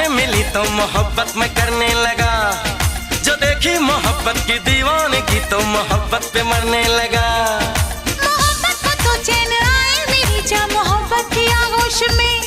आंखें मिली तो मोहब्बत में करने लगा। जो देखी मोहब्बत की दीवानगी तो मोहब्बत पे मरने लगा। मोहब्बत को तो चैन आए मेरी जा मोहब्बत की आगोश में।